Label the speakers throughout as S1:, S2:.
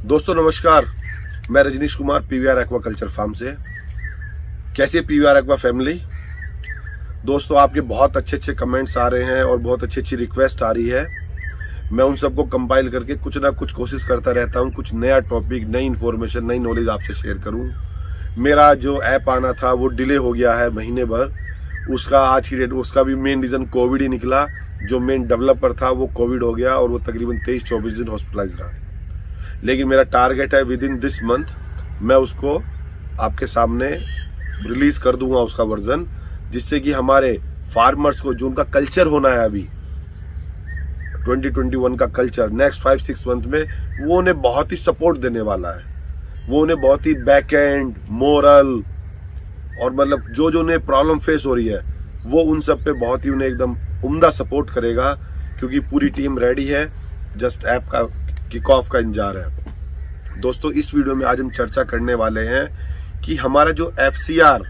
S1: दोस्तों नमस्कार, मैं Rajnish Kumar PVR aquaculture farm से। कैसे पीवीआर एक्वा फैमिली? दोस्तों आपके बहुत अच्छे कमेंट्स आ रहे हैं और बहुत अच्छी रिक्वेस्ट आ रही है। मैं उन सबको कंपाइल करके कुछ ना कुछ कोशिश करता रहता हूं, कुछ नया टॉपिक, नई इन्फॉर्मेशन, नई नॉलेज आपसे शेयर करूं। मेरा जो ऐप आना था वो डिले हो गया है महीने भर। उसका आज की डेट उसका भी मेन रीज़न कोविड ही निकला। जो मेन डेवलपर था वो कोविड हो गया और वो तकरीबन 23-24 दिन हॉस्पिटलाइज रहा। लेकिन मेरा टारगेट है विद इन दिस मंथ मैं उसको आपके सामने रिलीज कर दूंगा उसका वर्जन, जिससे कि हमारे फार्मर्स को जो उनका कल्चर होना है अभी 2021 का कल्चर नेक्स्ट 5-6 मंथ में, वो उन्हें बहुत ही सपोर्ट देने वाला है। वो उन्हें बहुत ही बैक एंड मोरल और मतलब जो उन्हें प्रॉब्लम फेस हो रही है वो उन सब पे बहुत ही उन्हें एकदम उम्दा सपोर्ट करेगा, क्योंकि पूरी टीम रेडी है। जस्ट ऐप का किक ऑफ का इंतजार है। दोस्तों इस वीडियो में आज हम चर्चा करने वाले हैं कि हमारा जो FCR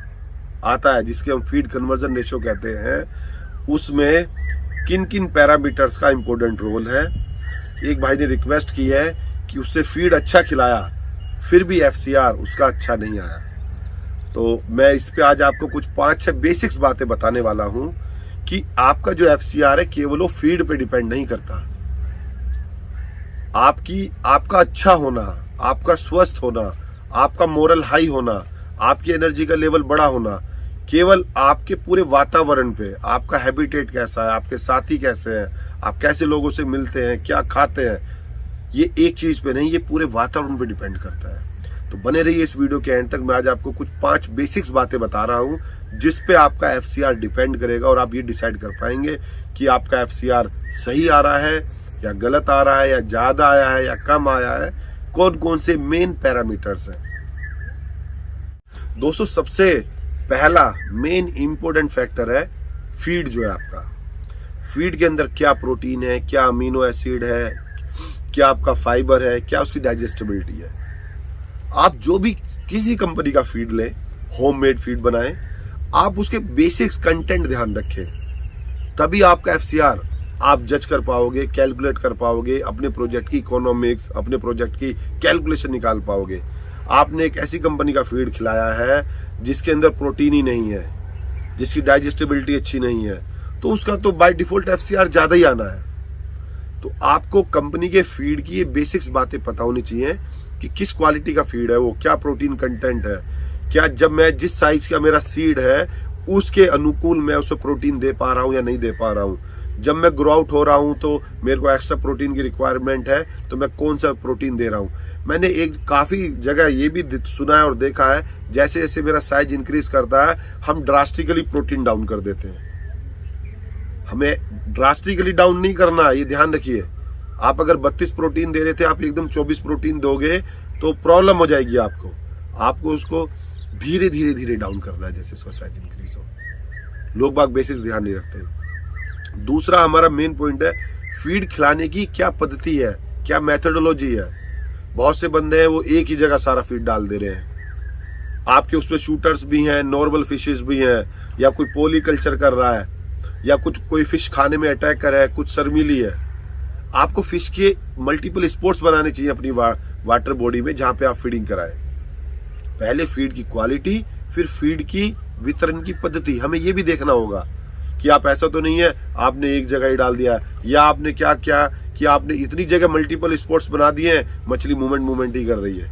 S1: आता है, जिसके हम फीड कन्वर्जन रेशियो कहते हैं, उसमें किन किन पैरामीटर्स का इंपॉर्टेंट रोल है। एक भाई ने रिक्वेस्ट की है कि उससे फीड अच्छा खिलाया फिर भी FCR उसका अच्छा नहीं आया। तो मैं इस पे आज आपको कुछ 5-6 बेसिक्स बातें बताने वाला हूं कि आपका जो FCR है केवल वो फीड पे डिपेंड नहीं करता। आपका अच्छा होना, आपका स्वस्थ होना, आपका मोरल हाई होना, आपकी एनर्जी का लेवल बड़ा होना केवल आपके पूरे वातावरण पे, आपका हैबिटेट कैसा है, आपके साथी कैसे हैं, आप कैसे लोगों से मिलते हैं, क्या खाते हैं, ये एक चीज पे नहीं, ये पूरे वातावरण पे डिपेंड करता है। तो बने रहिए इस वीडियो के एंड तक। मैं आज आपको कुछ 5 बेसिक्स बातें बता रहा हूं जिस पे आपका FCR डिपेंड करेगा और आप ये डिसाइड कर पाएंगे कि आपका FCR सही आ रहा है या गलत आ रहा है या ज्यादा आया है या कम आया है, कौन कौन से मेन पैरामीटर्स हैं। दोस्तों सबसे पहला मेन इंपॉर्टेंट फैक्टर है फीड। जो है आपका फीड के अंदर क्या प्रोटीन है, क्या अमीनो एसिड है, क्या आपका फाइबर है, क्या उसकी डाइजेस्टिबिलिटी है। आप जो भी किसी कंपनी का फीड लें, होममेड फीड बनाएं, आप उसके बेसिक्स कंटेंट ध्यान रखें, तभी आपका FCR आप जज कर पाओगे, कैलकुलेट कर पाओगे, अपने प्रोजेक्ट की इकोनॉमिक्स, अपने प्रोजेक्ट की कैलकुलेशन निकाल पाओगे। आपने एक ऐसी कंपनी का फीड खिलाया है जिसके अंदर प्रोटीन ही नहीं है, जिसकी डाइजेस्टिबिलिटी अच्छी नहीं है, तो उसका तो बाय डिफॉल्ट FCR ज्यादा ही आना है। तो आपको कंपनी के फीड की ये बेसिक्स बातें पता होनी चाहिए कि किस क्वालिटी का फीड है वो, क्या प्रोटीन कंटेंट है, क्या जब मैं जिस साइज का मेरा सीड है उसके अनुकूल मैं उसे प्रोटीन दे पा रहा हूं या नहीं दे पा रहा हूं। जब मैं ग्रो आउट हो रहा हूं तो मेरे को एक्स्ट्रा प्रोटीन की रिक्वायरमेंट है, तो मैं कौन सा प्रोटीन दे रहा हूं। मैंने एक काफी जगह ये भी सुना है और देखा है, जैसे जैसे मेरा साइज इंक्रीज करता है हम ड्रास्टिकली प्रोटीन डाउन कर देते हैं। हमें ड्रास्टिकली डाउन नहीं करना, ये ध्यान रखिए। आप अगर 32 प्रोटीन दे रहे थे, आप एकदम 24 प्रोटीन दोगे तो प्रॉब्लम हो जाएगी। आपको उसको धीरे धीरे डाउन करना है, जैसे उसका साइज इंक्रीज हो। लोग बाग बेसिक्स ध्यान नहीं रखते। दूसरा हमारा मेन पॉइंट है फीड खिलाने की क्या पद्धति है, क्या मेथोडोलॉजी है। बहुत से बंदे हैं वो एक ही जगह सारा फीड डाल दे रहे हैं। आपके उसमें शूटर्स भी हैं, नॉर्मल फिशेस भी हैं, या कोई पोली कल्चर कर रहा है, या कोई फिश खाने में अटैक कर रहा है, कुछ शर्मीली है। आपको फिश के मल्टीपल स्पॉट्स बनाने चाहिए अपनी वाटर बॉडी में जहां पे आप फीडिंग कराएं। पहले फीड की क्वालिटी, फिर फीड की वितरण की पद्धति। हमें यह भी देखना होगा कि आप ऐसा तो नहीं है आपने एक जगह ही डाल दिया, या आपने क्या कि आपने इतनी जगह मल्टीपल स्पॉट्स बना दिए हैं, मछली मूवमेंट ही कर रही है।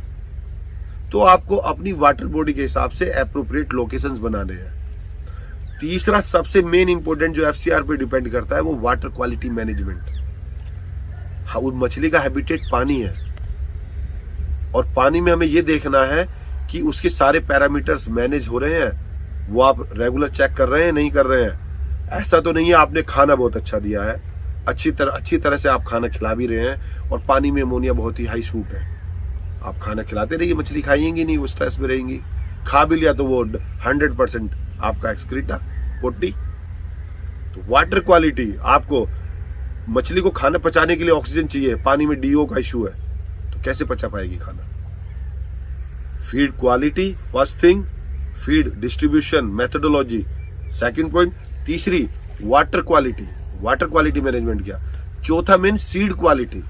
S1: तो आपको अपनी वाटर बॉडी के हिसाब से एप्रोप्रिएट लोकेशंस बनाने हैं। तीसरा सबसे मेन इंपॉर्टेंट जो FCR पे डिपेंड करता है वो वाटर क्वालिटी मैनेजमेंट। हाँ, उस मछली का हैबिटेट पानी है और पानी में हमें यह देखना है कि उसके सारे पैरामीटर्स मैनेज हो रहे हैं, वो आप रेगुलर चेक कर रहे हैं, नहीं कर रहे हैं। ऐसा तो नहीं है आपने खाना बहुत अच्छा दिया है, अच्छी तरह से आप खाना खिला भी रहे हैं और पानी में अमोनिया बहुत ही हाई शूट है। आप खाना खिलाते रहिए, मछली खाएंगी नहीं, वो स्ट्रेस में रहेंगी। खा भी लिया तो वो 100% आपका एक्सक्रीटा पोटी। तो वाटर क्वालिटी, आपको मछली को खाना पचाने के लिए ऑक्सीजन चाहिए, पानी में DO का इशू है, तो कैसे पचा पाएगी खाना। Feed quality first thing, feed distribution methodology second point, तीसरी वाटर क्वालिटी मैनेजमेंट किया, चौथा मेन सीड क्वालिटी।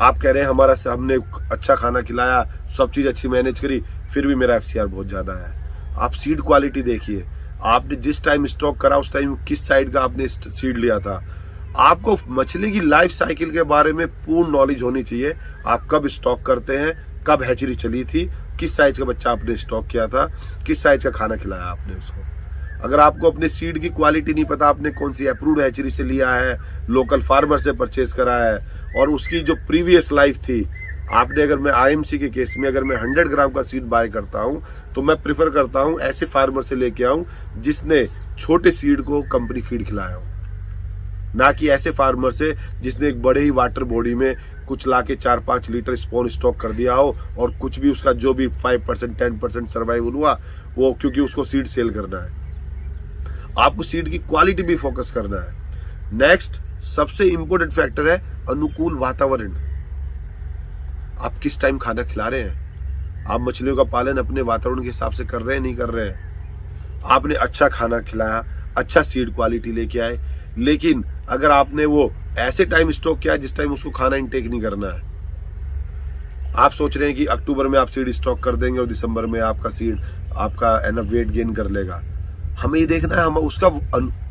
S1: आप कह रहे हैं हमने अच्छा खाना खिलाया, सब चीज़ अच्छी मैनेज करी, फिर भी मेरा FCR बहुत ज़्यादा है। आप सीड क्वालिटी देखिए, आपने जिस टाइम स्टॉक करा उस टाइम किस साइड का आपने सीड लिया था। आपको मछली की लाइफ साइकिल के बारे में पूर्ण नॉलेज होनी चाहिए। आप कब स्टॉक करते हैं, कब हैचरी चली थी, किस साइज का बच्चा आपने स्टॉक किया था, किस साइज का खाना खिलाया आपने उसको। अगर आपको अपने सीड की क्वालिटी नहीं पता, आपने कौन सी अप्रूव्ड हैचरी से लिया है, लोकल फार्मर से परचेज करा है, और उसकी जो प्रीवियस लाइफ थी, आपने अगर मैं IMC के केस में अगर मैं 100 ग्राम का सीड बाय करता हूं तो मैं प्रिफर करता हूं ऐसे फार्मर से लेके आऊं जिसने छोटे सीड को कंपनी फीड खिलाया हो, ना कि ऐसे फार्मर से जिसने एक बड़े ही वाटर बॉडी में कुछ लाके 4-5 लीटर स्पॉन स्टॉक कर दिया हो और कुछ भी उसका जो भी 5% 10% सर्वाइवल हुआ वो, क्योंकि उसको सीड सेल करना है। आपको सीड की क्वालिटी भी फोकस करना है। नेक्स्ट सबसे इंपॉर्टेंट फैक्टर है अनुकूल वातावरण। आप किस टाइम खाना खिला रहे हैं, आप मछलियों का पालन अपने वातावरण के हिसाब से कर रहे हैं, नहीं कर रहे हैं। आपने अच्छा खाना खिलाया, अच्छा सीड क्वालिटी लेके आए, लेकिन अगर आपने वो ऐसे टाइम स्टॉक किया जिस टाइम उसको खाना इनटेक नहीं करना है, आप सोच रहे हैं कि अक्टूबर में आप सीड स्टॉक कर देंगे और दिसंबर में आपका सीड आपका एनफ वेट गेन कर लेगा। हमें ये देखना है हम उसका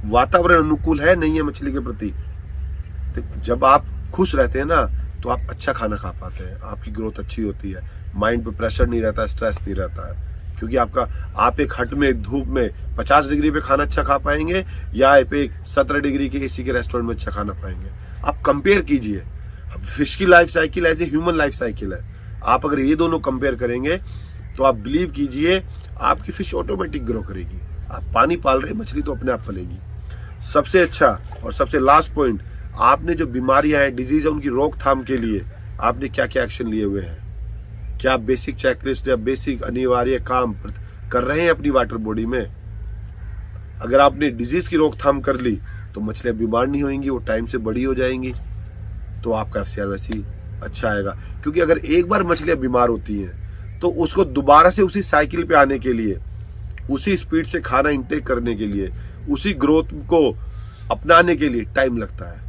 S1: वातावरण अनुकूल है नहीं है मछली के प्रति। जब आप खुश रहते हैं ना तो आप अच्छा खाना खा पाते हैं, आपकी ग्रोथ अच्छी होती है, माइंड पे प्रेशर नहीं रहता, स्ट्रेस नहीं रहता है, क्योंकि आप एक हट में धूप में 50 डिग्री पे खाना अच्छा खा पाएंगे या आप एक 17 डिग्री के AC के रेस्टोरेंट में अच्छा खाना पाएंगे। आप कंपेयर कीजिए, फिश की life cycle as a human life cycle है। आप अगर ये दोनों कंपेयर करेंगे तो आप बिलीव कीजिए आपकी फिश ऑटोमेटिक ग्रो करेगी। आप पानी पाल रहे, मछली तो अपने आप पलेगी। सबसे अच्छा और सबसे लास्ट पॉइंट, आपने जो बीमारियां हैं, डिजीज है, उनकी रोकथाम के लिए आपने क्या क्या एक्शन लिए हुए हैं, क्या आप बेसिक चेकलिस्ट या बेसिक अनिवार्य काम कर रहे हैं अपनी वाटर बॉडी में। अगर आपने डिजीज की रोकथाम कर ली तो मछलियां बीमार नहीं होंगी, वो टाइम से बड़ी हो जाएंगी, तो आपका FCR वैसे ही अच्छा आएगा। क्योंकि अगर एक बार मछलियां बीमार होती हैं तो उसको दोबारा से उसी साइकिल पे आने के लिए, उसी स्पीड से खाना इंटेक करने के लिए, उसी ग्रोथ को अपनाने के लिए टाइम लगता है।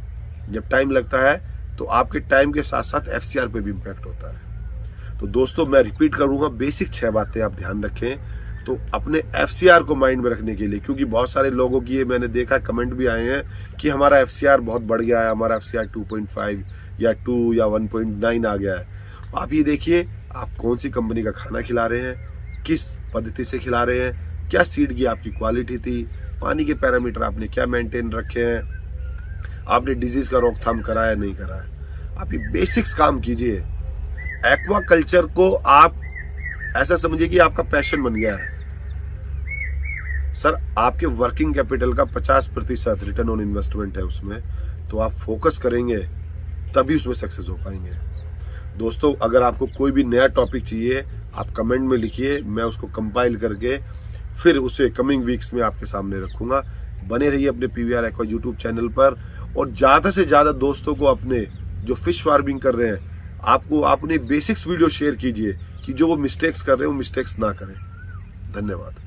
S1: जब टाइम लगता है तो आपके टाइम के साथ साथ FCR पे भी इम्पैक्ट होता है। तो दोस्तों मैं रिपीट करूंगा, बेसिक 6 बातें आप ध्यान रखें तो अपने FCR को माइंड में रखने के लिए, क्योंकि बहुत सारे लोगों की ये मैंने देखा कमेंट भी आए हैं कि हमारा FCR बहुत बढ़ गया है, हमारा FCR 2.5 या 2 या 1.9 आ गया है। आप ये देखिए आप कौन सी कंपनी का खाना खिला रहे हैं, किस पद्धति से खिला रहे हैं, क्या सीड की आपकी क्वालिटी थी, पानी के पैरामीटर आपने क्या मेंटेन रखे हैं, आपने डिजीज का रोकथाम करा है नहीं करा है। आप ये बेसिक्स काम कीजिए। एक्वा कल्चर को आप ऐसा समझिए कि आपका पैशन बन गया है। सर आपके वर्किंग कैपिटल का 50% रिटर्न ऑन इन्वेस्टमेंट है उसमें, तो आप फोकस करेंगे तभी उसमें सक्सेस हो पाएंगे। दोस्तों अगर आपको कोई भी नया टॉपिक चाहिए आप कमेंट में लिखिए, मैं उसको कंपाइल करके फिर उसे कमिंग वीक्स में आपके सामने रखूंगा। बने रहिए अपने PVR एक्वा यूट्यूब चैनल पर और ज़्यादा से ज़्यादा दोस्तों को अपने जो फिश फार्मिंग कर रहे हैं आपको अपने बेसिक्स वीडियो शेयर कीजिए कि जो वो मिस्टेक्स कर रहे हैं वो मिस्टेक्स ना करें। धन्यवाद।